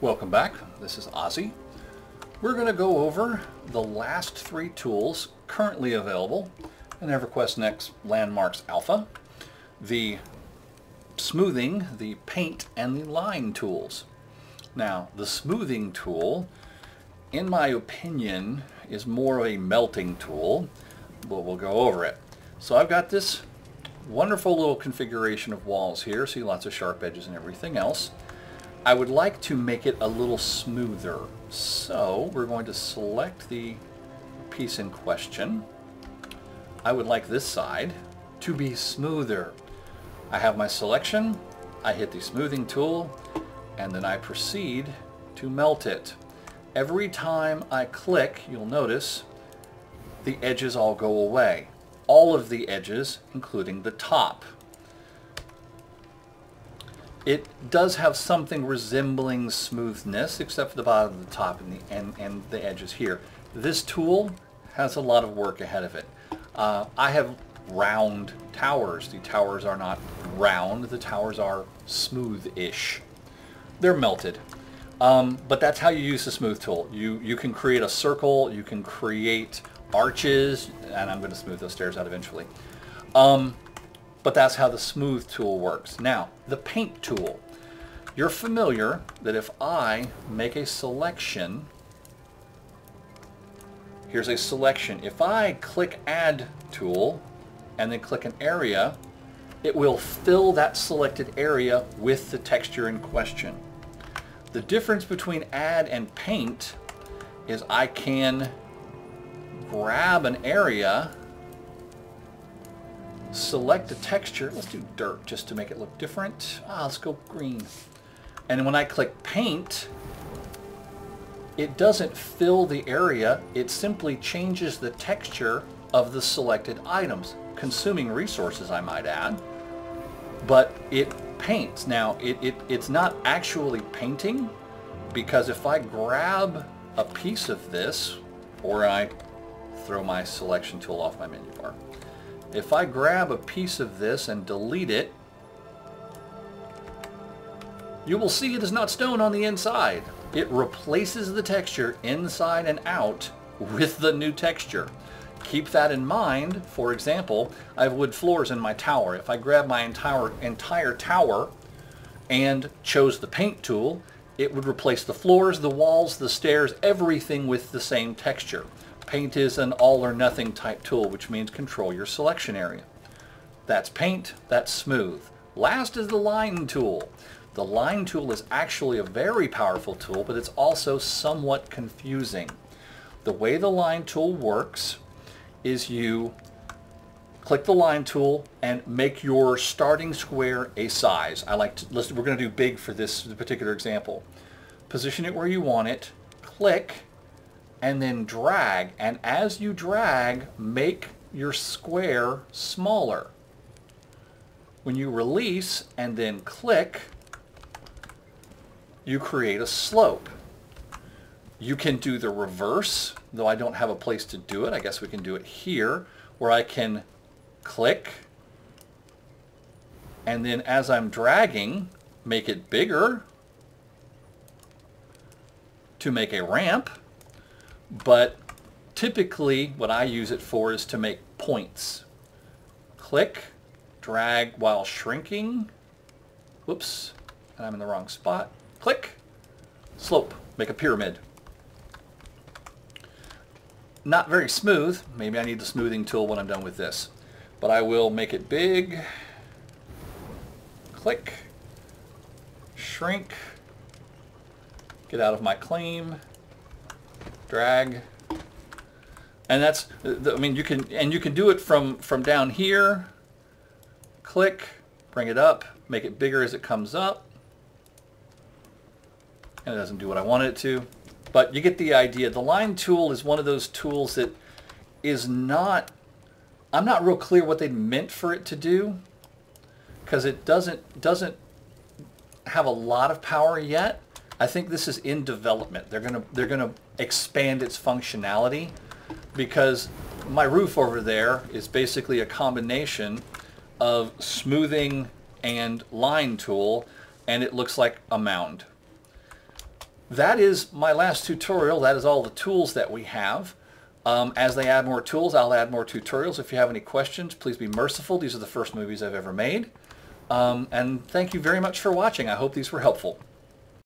Welcome back. This is Ozzy. We're going to go over the last three tools currently available in EQNext Landmark Alpha: the smoothing, the paint, and the line tools. Now, the smoothing tool, in my opinion, is more of a melting tool, but we'll go over it. So I've got this wonderful little configuration of walls here. See, lots of sharp edges and everything else. I would like to make it a little smoother. So we're going to select the piece in question. I would like this side to be smoother. I have my selection, I hit the smoothing tool, and then I proceed to melt it. Every time I click, you'll notice the edges all go away. All of the edges, including the top. It does have something resembling smoothness, except for the bottom of the top and the edges here. This tool has a lot of work ahead of it. I have round towers. The towers are not round, the towers are smooth-ish. They're melted. But that's how you use the smooth tool. You can create a circle, you can create arches, and I'm going to smooth those stairs out eventually. But that's how the smooth tool works. Now, the paint tool. You're familiar that if I make a selection, here's a selection. If I click Add tool and then click an area, it will fill that selected area with the texture in question. The difference between Add and Paint is I can grab an area, select a texture. Let's do dirt just to make it look different. Let's go green. And when I click Paint, it doesn't fill the area. It simply changes the texture of the selected items, consuming resources, I might add. But it paints. Now, it's not actually painting, because if I grab a piece of this, or I throw my selection tool off my menu bar, if I grab a piece of this and delete it, you will see it is not stone on the inside. It replaces the texture inside and out with the new texture. Keep that in mind. For example, I have wood floors in my tower. If I grab my entire tower and chose the paint tool, it would replace the floors, the walls, the stairs, everything with the same texture. Paint is an all or nothing type tool, which means control your selection area. That's paint, that's smooth. Last is the line tool. The line tool is actually a very powerful tool, but it's also somewhat confusing. The way the line tool works is you click the line tool and make your starting square a size. We're going to do big for this particular example. Position it where you want it, click, and then drag. And as you drag, make your square smaller. When you release and then click, you create a slope. You can do the reverse, though I don't have a place to do it. I guess we can do it here, where I can click, and then as I'm dragging, make it bigger to make a ramp. But typically what I use it for is to make points. Click, drag while shrinking. Whoops, and I'm in the wrong spot. Click, slope, make a pyramid. Not very smooth. Maybe I need the smoothing tool when I'm done with this. But I will make it big. Click, shrink, get out of my claim, drag, and that's, I mean, you can do it from down here. Click, bring it up, make it bigger as it comes up, and it doesn't do what I wanted it to, but you get the idea. The line tool is one of those tools that is not, I'm not real clear what they meant for it to do, because it doesn't have a lot of power yet. I think this is in development. They're gonna expand its functionality, because my roof over there is basically a combination of smoothing and line tool, and it looks like a mound. that is my last tutorial. That is all the tools that we have. As they add more tools, I'll add more tutorials. If you have any questions, please be merciful. These are the first movies I've ever made. And thank you very much for watching. I hope these were helpful.